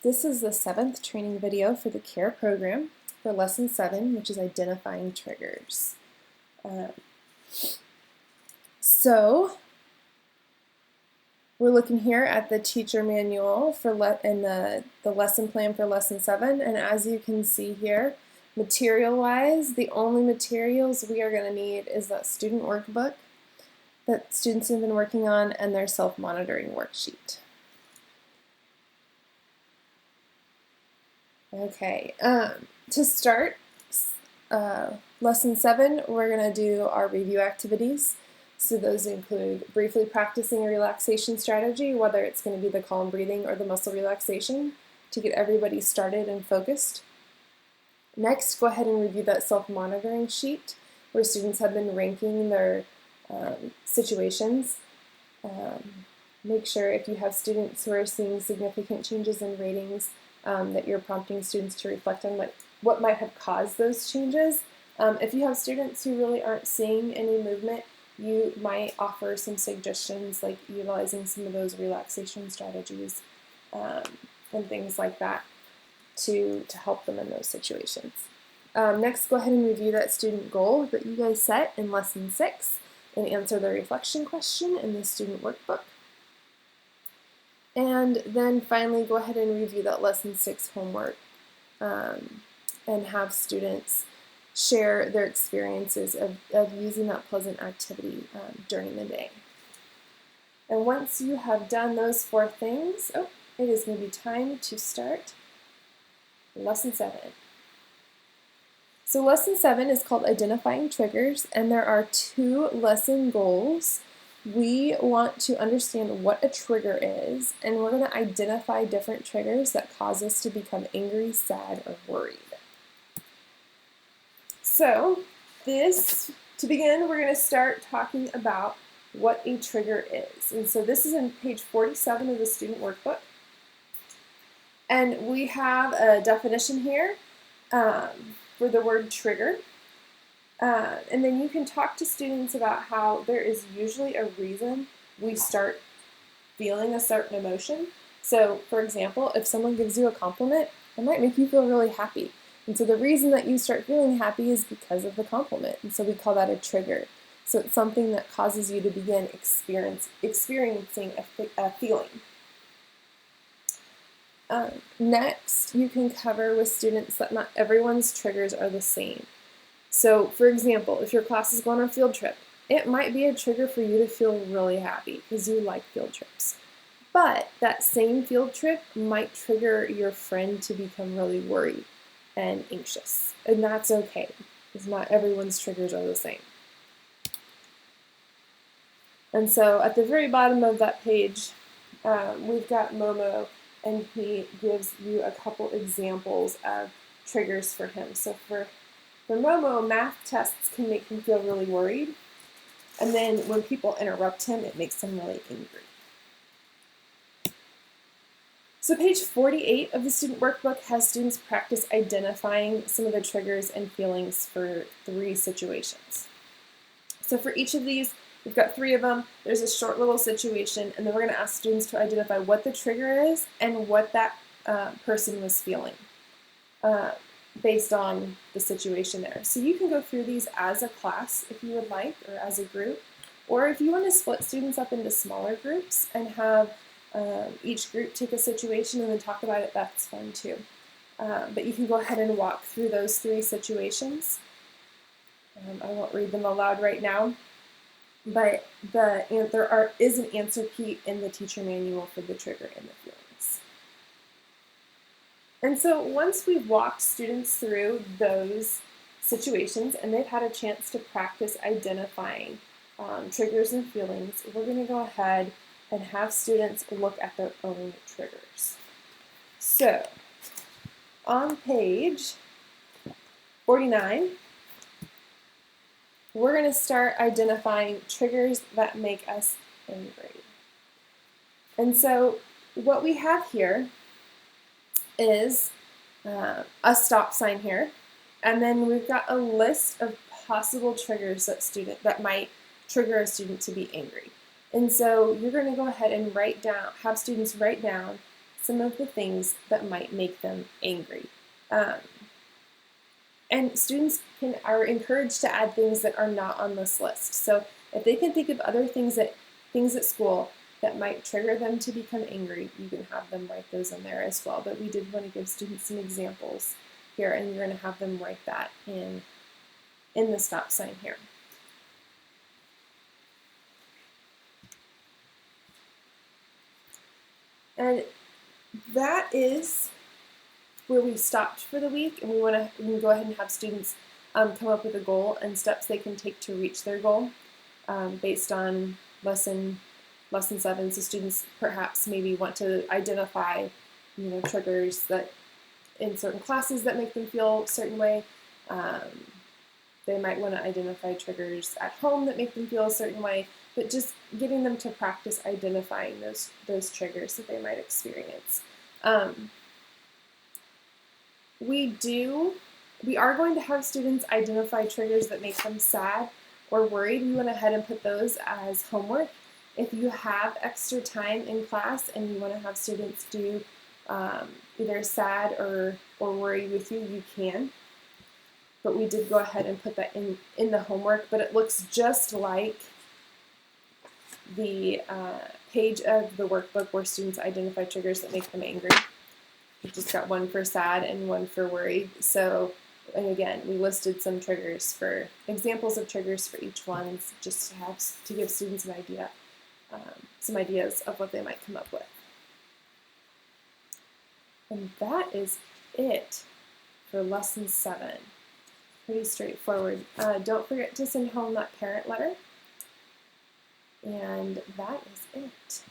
This is the 7th training video for the CARE program for Lesson 7, which is identifying triggers. So we're looking here at the teacher manual for the lesson plan for Lesson 7, and as you can see here, material-wise, the only materials we are going to need is that student workbook that students have been working on and their self-monitoring worksheet. Okay, to start Lesson 7, we're going to do our review activities. So those include briefly practicing a relaxation strategy, whether it's going to be the calm breathing or the muscle relaxation, to get everybody started and focused. Next, go ahead and review that self-monitoring sheet where students have been ranking their situations. Make sure if you have students who are seeing significant changes in ratings that you're prompting students to reflect on what might have caused those changes. If you have students who really aren't seeing any movement, you might offer some suggestions like utilizing some of those relaxation strategies and things like that to help them in those situations. Next, go ahead and review that student goal that you guys set in Lesson 6 and answer the reflection question in the student workbook. And then finally, go ahead and review that Lesson 6 homework and have students share their experiences of using that pleasant activity during the day. And once you have done those 4 things, it is going to be time to start Lesson 7. So Lesson 7 is called Identifying Triggers, and there are 2 lesson goals. We want to understand what a trigger is, and we're going to identify different triggers that cause us to become angry, sad, or worried. So to begin, we're going to start talking about what a trigger is. And so this is on page 47 of the student workbook. And we have a definition here for the word trigger. And then you can talk to students about how there is usually a reason we start feeling a certain emotion. So, for example, if someone gives you a compliment, it might make you feel really happy. And so the reason that you start feeling happy is because of the compliment. And so we call that a trigger. So it's something that causes you to begin experiencing a feeling. Next, you can cover with students that not everyone's triggers are the same. So, for example, if your class is going on a field trip, it might be a trigger for you to feel really happy because you like field trips. But that same field trip might trigger your friend to become really worried and anxious. And that's okay, because not everyone's triggers are the same. And so at the very bottom of that page, we've got Momo, and he gives you a couple examples of triggers for him. So for Momo, math tests can make him feel really worried. And then when people interrupt him, it makes him really angry. So page 48 of the student workbook has students practice identifying some of the triggers and feelings for 3 situations. So for each of these, we've got 3 of them. There's a short little situation, and then we're going to ask students to identify what the trigger is and what that person was feeling based on the situation there. So you can go through these as a class if you would like, or as a group, or if you want to split students up into smaller groups and have each group take a situation and then talk about it, that's fun too. But you can go ahead and walk through those 3 situations. I won't read them aloud right now, but there is an answer key in the teacher manual for the trigger and the feelings. And so once we've walked students through those situations and they've had a chance to practice identifying triggers and feelings, we're going to go ahead and have students look at their own triggers. So on page 49, we're going to start identifying triggers that make us angry. And so what we have here is a stop sign here, and then we've got a list of possible triggers that might trigger a student to be angry. And so you're going to go ahead and have students write down some of the things that might make them angry. And students are encouraged to add things that are not on this list. So if they can think of other things at school that might trigger them to become angry, you can have them write those in there as well. But we did want to give students some examples here, and you're going to have them write that in the stop sign here. And that is where we stopped for the week, and we can go ahead and have students come up with a goal and steps they can take to reach their goal based on lesson 7. So students perhaps maybe want to identify, triggers that in certain classes that make them feel a certain way. They might want to identify triggers at home that make them feel a certain way, but just getting them to practice identifying those triggers that they might experience. We are going to have students identify triggers that make them sad or worried. We went ahead and put those as homework. If you have extra time in class and you want to have students do either sad or worry with you, you can. But we did go ahead and put that in the homework, but it looks just like the page of the workbook where students identify triggers that make them angry. We just got one for sad and one for worry. So, and again, we listed some triggers for examples of triggers for each one, just to give students an idea, some ideas of what they might come up with. And that is it for lesson 7. Pretty straightforward. Don't forget to send home that parent letter. And that is it.